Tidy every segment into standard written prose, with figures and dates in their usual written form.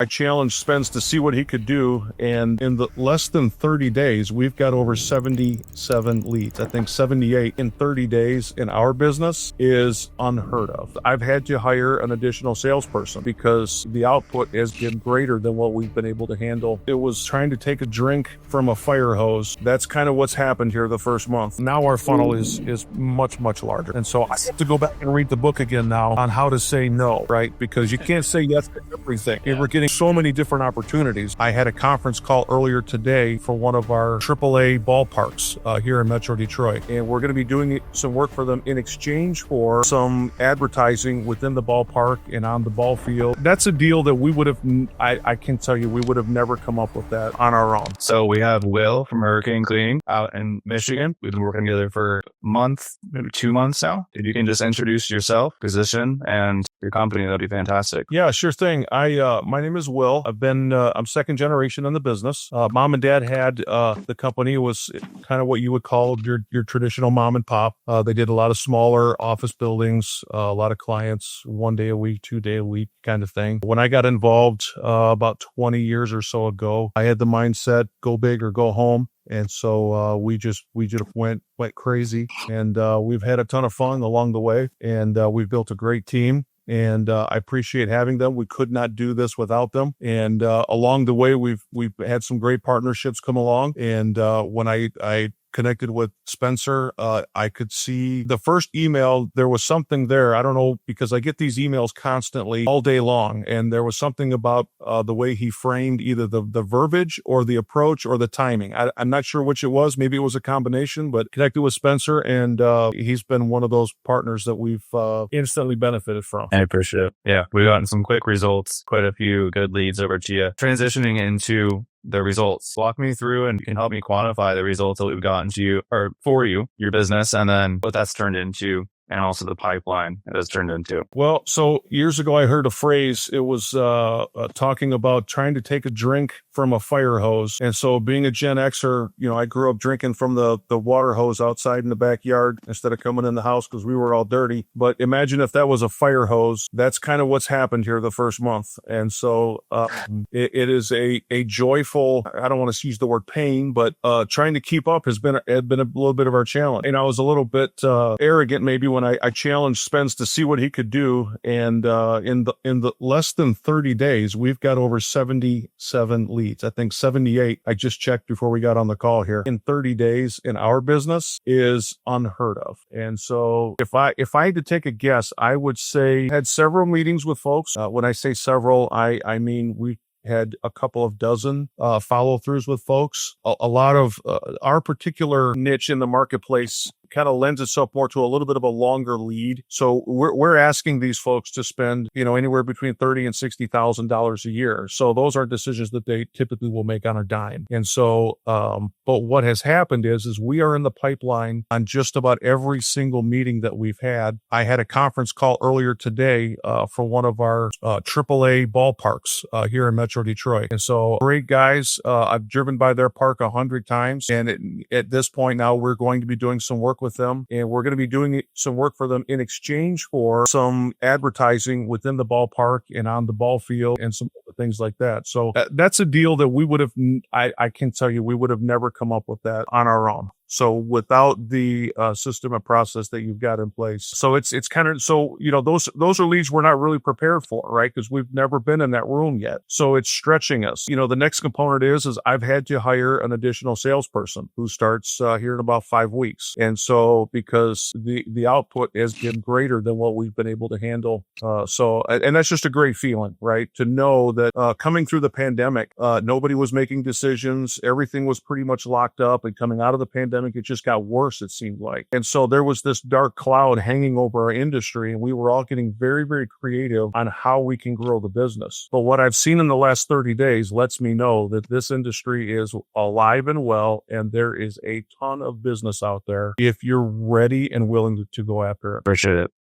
I challenged Spence to see what he could do, and in the less than 30 days, we've got over 77 leads. I think 78 in 30 days in our business is unheard of. I've had to hire an additional salesperson because the output has been greater than what we've been able to handle. It was trying to take a drink from a fire hose. That's kind of what's happened here the first month. Now our funnel is much, much larger. And so I have to go back and read the book again now on how to say no, right? Because you can't say yes to everything. We're getting so many different opportunities. I had a conference call earlier today for one of our AAA ballparks here in Metro Detroit, and we're going to be doing some work for them in exchange for some advertising within the ballpark and on the ball field. That's a deal that we would have, I can tell you, we would have never come up with that on our own. So we have Will from Hurricane Cleaning out in Michigan. We've been working together for a month, maybe 2 months now. If you can just introduce yourself, position, and your company, that'd be fantastic. Yeah, sure thing. My name is Will. I'm second generation in the business. Mom and dad had the company was kind of what you would call your traditional mom and pop. They did a lot of smaller office buildings, a lot of clients, 1 day a week, 2 day a week kind of thing. When I got involved about 20 years or so ago, I had the mindset, go big or go home. And so we just went crazy, and we've had a ton of fun along the way, and we've built a great team. And I appreciate having them. We could not do this without them. And along the way, we've had some great partnerships come along. And when I connected with Spencer, I could see the first email, there was something there. I don't know, because I get these emails constantly all day long. And there was something about the way he framed either the verbiage or the approach or the timing. I'm not sure which it was. Maybe it was a combination, but connected with Spencer, and he's been one of those partners that we've instantly benefited from. I appreciate it. Yeah, we've gotten some quick results, quite a few good leads over to you. Transitioning into the results, walk me through and you can help me quantify the results that we've gotten to you or for you, your business, and then what that's turned into, and also the pipeline it has turned into. Well, so years ago, I heard a phrase. It was talking about trying to take a drink from a fire hose. And so being a Gen Xer, I grew up drinking from the water hose outside in the backyard instead of coming in the house because we were all dirty. But imagine if that was a fire hose. That's kind of what's happened here the first month. And so it is a joyful, I don't want to use the word pain, but trying to keep up had been a little bit of our challenge. And I was a little bit arrogant maybe when I challenged Spence to see what he could do. And in the less than 30 days, we've got over 77 leads. I think 78. I just checked before we got on the call here. In 30 days in our business is unheard of. And so if I had to take a guess, I would say I had several meetings with folks. When I say several, I mean we had a couple of dozen follow-throughs with folks. A lot of our particular niche in the marketplace kind of lends itself more to a little bit of a longer lead. So we're asking these folks to spend, anywhere between $30,000 and $60,000 a year. So those are decisions that they typically will make on a dime. And so, but what has happened is we are in the pipeline on just about every single meeting that we've had. I had a conference call earlier today for one of our AAA ballparks here in Metro Detroit. And so great guys. I've driven by their park 100 times. And at this point now, we're going to be doing some work with them, and we're going to be doing some work for them in exchange for some advertising within the ballpark and on the ball field and some other things like that. So that's a deal that we would have, I can tell you, we would have never come up with that on our own. So without the system and process that you've got in place. So it's kind of, so, those are leads we're not really prepared for, right? Because we've never been in that room yet. So it's stretching us. The next component is I've had to hire an additional salesperson who starts here in about 5 weeks. And so because the output has been greater than what we've been able to handle. And that's just a great feeling, right? To know that coming through the pandemic, nobody was making decisions. Everything was pretty much locked up, and coming out of the pandemic, it just got worse, it seemed like. And so there was this dark cloud hanging over our industry, and we were all getting very, very creative on how we can grow the business. But what I've seen in the last 30 days lets me know that this industry is alive and well, and there is a ton of business out there if you're ready and willing to go after it. Appreciate it.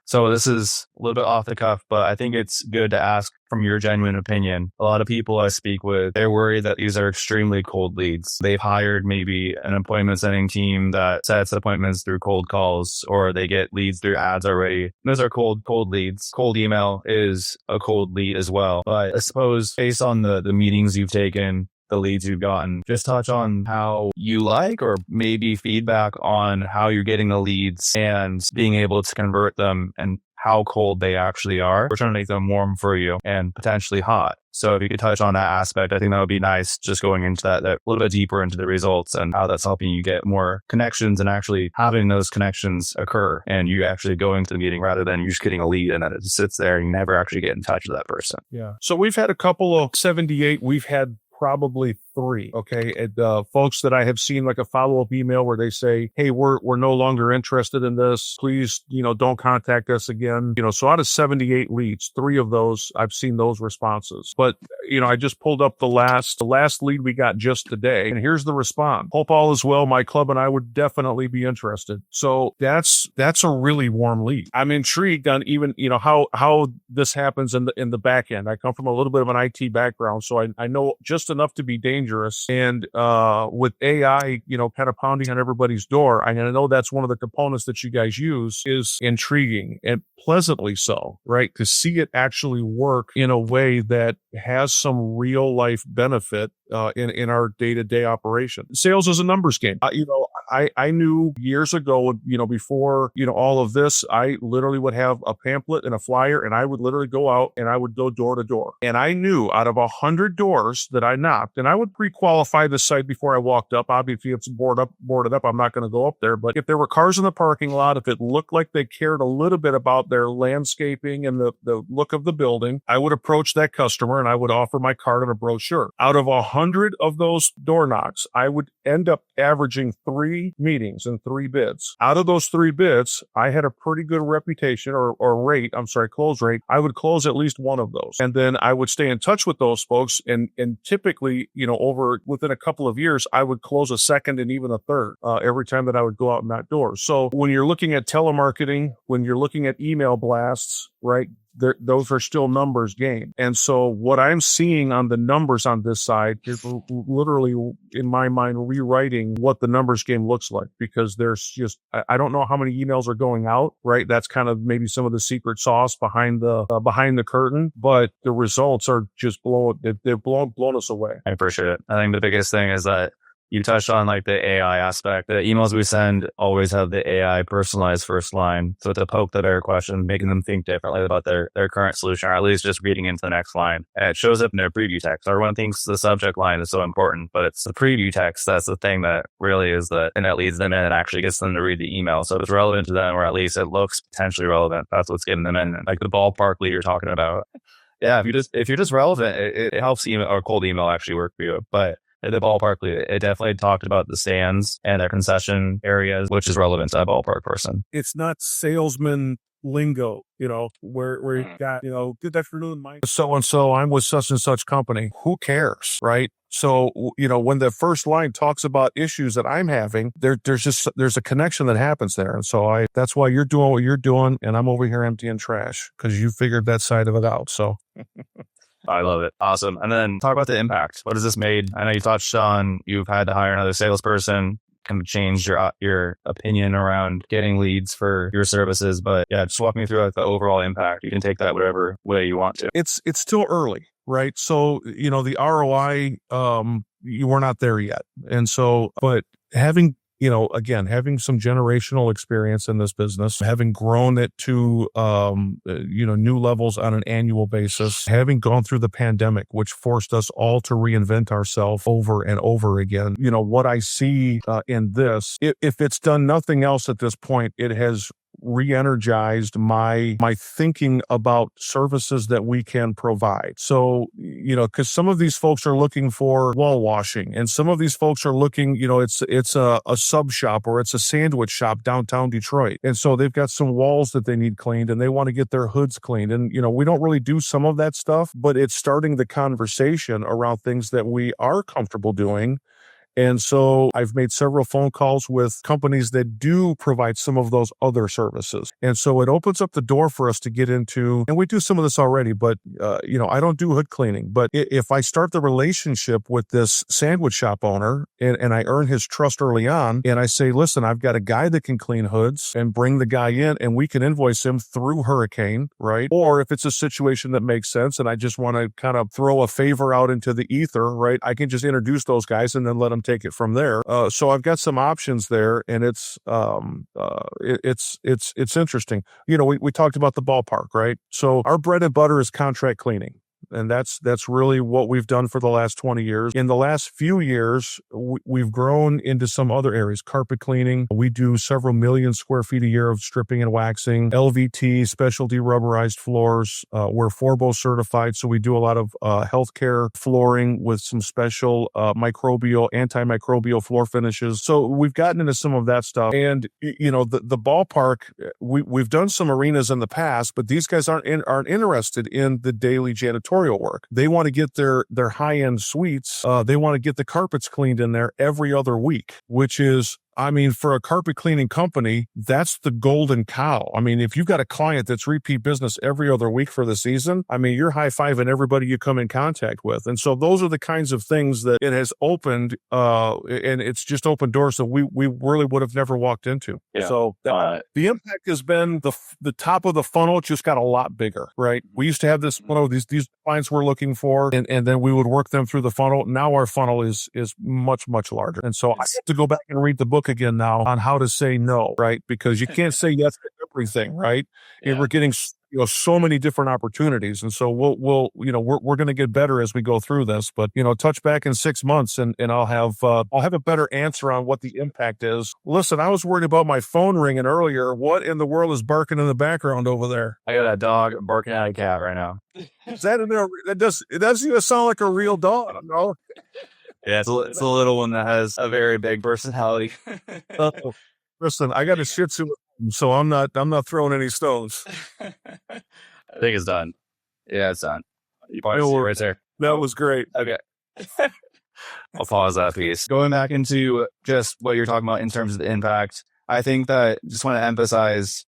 So this is a little bit off the cuff, but I think it's good to ask from your genuine opinion. A lot of people I speak with, they're worried that these are extremely cold leads. They've hired maybe an appointment setting team that sets appointments through cold calls, or they get leads through ads already. Those are cold leads. Cold email is a cold lead as well. But I suppose based on the meetings you've taken, the leads you've gotten, just touch on how you like, or maybe feedback on how you're getting the leads and being able to convert them and how cold they actually are. We're trying to make them warm for you and potentially hot. So if you could touch on that aspect, I think that would be nice, just going into that a little bit deeper into the results and how that's helping you get more connections and actually having those connections occur and you actually going to the meeting rather than you just getting a lead and then it just sits there and you never actually get in touch with that person. Yeah. So we've had a couple of 78. We've had probably 3. Okay. And, folks that I have seen like a follow-up email where they say, hey, we're no longer interested in this. Please, don't contact us again. So out of 78 leads, 3 of those, I've seen those responses. But, I just pulled up the last lead we got just today. And here's the response. Hope all is well. My club and I would definitely be interested. So that's a really warm lead. I'm intrigued on even, how this happens in the back end. I come from a little bit of an IT background, so I know just enough to be dangerous. And with AI, kind of pounding on everybody's door, I know that's one of the components that you guys use is intriguing and pleasantly so, right? To see it actually work in a way that has some real life benefit in our day-to-day operation. Sales is a numbers game. I knew years ago, before, all of this, I literally would have a pamphlet and a flyer, and I would literally go out and I would go door to door. And I knew out of 100 doors that I knocked, and I would pre-qualify the site before I walked up. Obviously, if it's boarded up, I'm not going to go up there. But if there were cars in the parking lot, if it looked like they cared a little bit about their landscaping and the look of the building, I would approach that customer and I would offer my card and a brochure. Out of 100 of those door knocks, I would end up averaging 3 meetings and 3 bids. Out of those 3 bids, I had a pretty good reputation or close rate. I would close at least one of those. And then I would stay in touch with those folks. And typically, within a couple of years, I would close a second and even a third every time that I would go out in that door. So when you're looking at telemarketing, when you're looking at email blasts, right? Those are still numbers game. And so what I'm seeing on the numbers on this side is literally, in my mind, rewriting what the numbers game looks like, because there's just, I don't know how many emails are going out, right? That's kind of maybe some of the secret sauce behind the curtain, but the results are just they've blown us away. I appreciate it. I think the biggest thing is that you touched on like the AI aspect. The emails we send always have the AI personalized first line. So to poke the better question, making them think differently about their current solution, or at least just reading into the next line. And it shows up in their preview text. Everyone thinks the subject line is so important, but it's the preview text that's the thing that really is and that leads them in and actually gets them to read the email. So if it's relevant to them, or at least it looks potentially relevant, that's what's getting them in. Like the ballpark lead you're talking about. Yeah, if you're just relevant, it helps email or cold email actually work for you. But at the ballpark, it definitely talked about the stands and their concession areas, which is relevant to that ballpark person. It's not salesman lingo, where you got, good afternoon, Mike. So-and-so, I'm with such and such company. Who cares, right? So, when the first line talks about issues that I'm having, there's a connection that happens there. And so that's why you're doing what you're doing. And I'm over here emptying trash because you figured that side of it out. So. I love it. Awesome. And then talk about the impact. What has this made? I know you touched on you've had to hire another salesperson, kind of change your opinion around getting leads for your services. But yeah, just walk me through like the overall impact. You can take that whatever way you want to. It's still early, right? So, the ROI, we're not there yet. And so, but having some generational experience in this business, having grown it to, new levels on an annual basis, having gone through the pandemic, which forced us all to reinvent ourselves over and over again. What I see in this, if it's done nothing else at this point, it has re-energized my thinking about services that we can provide. So, because some of these folks are looking for wall washing, and some of these folks are looking, it's a sub shop or it's a sandwich shop downtown Detroit. And so they've got some walls that they need cleaned and they want to get their hoods cleaned. And, we don't really do some of that stuff, but it's starting the conversation around things that we are comfortable doing. And so I've made several phone calls with companies that do provide some of those other services. And so it opens up the door for us to get into, and we do some of this already, but, I don't do hood cleaning. But if I start the relationship with this sandwich shop owner and I earn his trust early on, and I say, listen, I've got a guy that can clean hoods, and bring the guy in and we can invoice him through Hurricane, right? Or if it's a situation that makes sense and I just want to kind of throw a favor out into the ether, right? I can just introduce those guys and then let them take it from there. So I've got some options there, and it's interesting. We talked about the ballpark, right? So our bread and butter is contract cleaning. And that's really what we've done for the last 20 years. In the last few years, we've grown into some other areas. Carpet cleaning. We do several million square feet a year of stripping and waxing. LVT, specialty rubberized floors. We're Forbo certified, so we do a lot of healthcare flooring with some special antimicrobial floor finishes. So we've gotten into some of that stuff. And, the ballpark, we've done some arenas in the past, but these guys aren't interested in the daily janitorial work. They want to get their high-end suites. They want to get the carpets cleaned in there every other week, which is, for a carpet cleaning company, that's the golden cow. If you've got a client that's repeat business every other week for the season, you're high-fiving everybody you come in contact with. And so those are the kinds of things that it has opened, and it's just opened doors that we really would have never walked into. Yeah. So the impact has been the top of the funnel just got a lot bigger, right? We used to have this funnel, these clients we're looking for, and then we would work them through the funnel. Now our funnel is much, much larger. And so I have to go back and read the book again now on how to say no, right? Because you can't say yes to everything, right? Yeah. And we're getting so many different opportunities, and so we're going to get better as we go through this. But touch back in 6 months, and I'll have a better answer on what the impact is. Listen, I was worried about my phone ringing earlier. What in the world is barking in the background over there? I got a dog barking at a cat right now. Is that in there? It doesn't even sound like a real dog, no? Yeah, it's a little one that has a very big personality. Listen, I got a Shih Tzu, so I'm not throwing any stones. I think it's done. Yeah, it's done. You probably see it right there. That was great. Okay. I'll pause that piece. Going back into just what you're talking about in terms of the impact, I think that just want to emphasize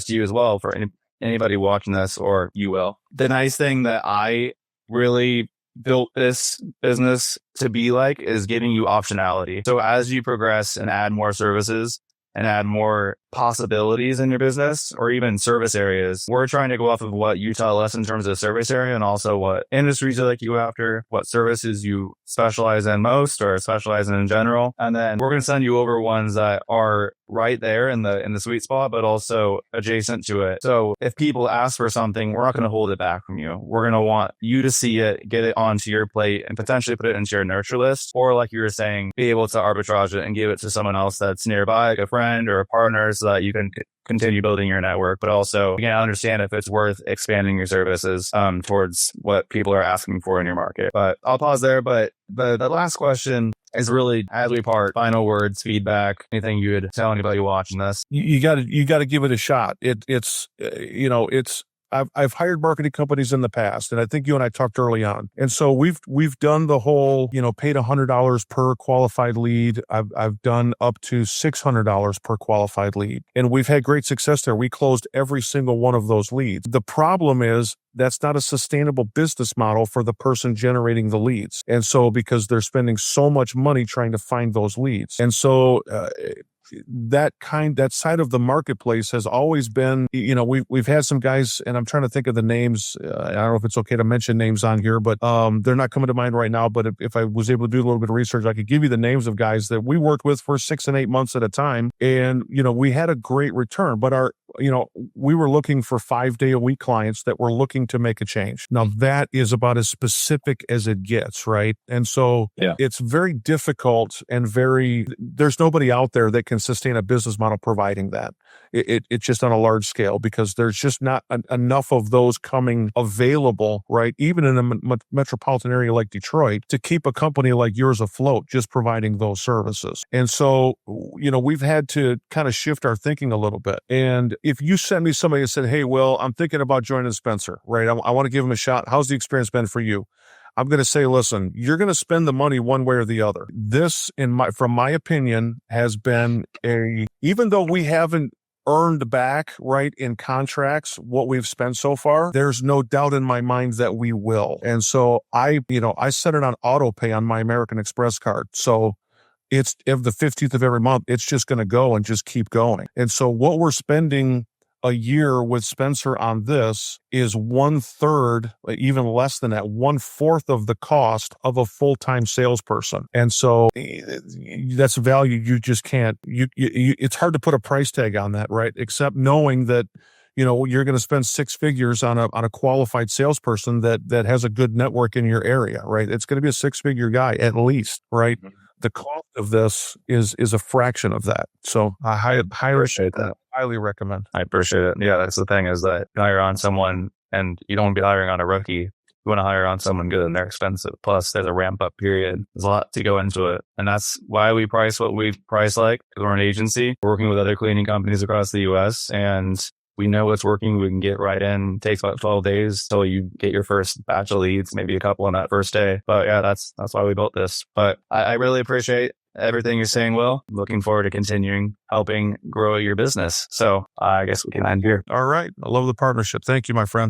to you as well, for anybody watching this, or you will. The nice thing that I really built this business to be like is giving you optionality. So as you progress and add more services and add more possibilities in your business, or even service areas, we're trying to go off of what you tell us in terms of service area, and also what industries you like you after, what services you specialize in most or specialize in general. And then we're going to send you over ones that are right there in the sweet spot, but also adjacent to it. So if people ask for something, we're not going to hold it back from you. We're going to want you to see it, get it onto your plate, and potentially put it into your nurture list. Or like you were saying, be able to arbitrage it and give it to someone else that's nearby, like a friend or a partner, so that you can continue building your network, but also you can understand if it's worth expanding your services towards what people are asking for in your market. But I'll pause there. But the last question is really, as we part, final words, feedback, anything you would tell anybody watching this. You got to give it a shot. I've hired marketing companies in the past, and I think you and I talked early on. And so we've done the whole, paid $100 per qualified lead. I've done up to $600 per qualified lead, and we've had great success there. We closed every single one of those leads. The problem is that's not a sustainable business model for the person generating the leads. And so because they're spending so much money trying to find those leads. And so, that side of the marketplace has always been, we've had some guys, and I'm trying to think of the names. I don't know if it's okay to mention names on here, but they're not coming to mind right now. But if I was able to do a little bit of research, I could give you the names of guys that we worked with for 6 and 8 months at a time. And, we had a great return, but we were looking for 5-day-a-week clients that were looking to make a change. Now that is about as specific as it gets, right? And so It's very difficult, and there's nobody out there that can sustain a business model providing that. It's just on a large scale, because there's just not enough of those coming available, right? Even in a metropolitan area like Detroit, to keep a company like yours afloat, just providing those services. And so, we've had to kind of shift our thinking a little bit. And if you sent me somebody that said, hey, Will, I'm thinking about joining Spencer, right? I want to give him a shot. How's the experience been for you? I'm going to say, listen, you're going to spend the money one way or the other. This, from my opinion, has been even though we haven't earned back, right, in contracts what we've spent so far, there's no doubt in my mind that we will. And so I set it on auto pay on my American Express card. So it's if the 15th of every month, it's just going to go and just keep going. And so what we're spending a year with Spencer on this is 1/3, even less than that, 1/4 of the cost of a full-time salesperson. And so that's value you just can't, it's hard to put a price tag on that, right? Except knowing that, you're going to spend 6 figures on a qualified salesperson that has a good network in your area, right? It's going to be a 6-figure guy at least, right? Mm-hmm. The cost of this is a fraction of that. So I appreciate that. Highly recommend. I appreciate it. Yeah, that's the thing is that you hire on someone and you don't want to be hiring on a rookie. You want to hire on someone good and they're expensive. Plus there's a ramp up period. There's a lot to go into it. And that's why we price what we price like. We're an agency working with other cleaning companies across the US and we know what's working. We can get right in. It takes about 12 days till you get your first batch of leads, maybe a couple on that first day. But yeah, that's why we built this. But I really appreciate everything you're saying, Will. Looking forward to continuing helping grow your business. So I guess we can end here. All right. I love the partnership. Thank you, my friend.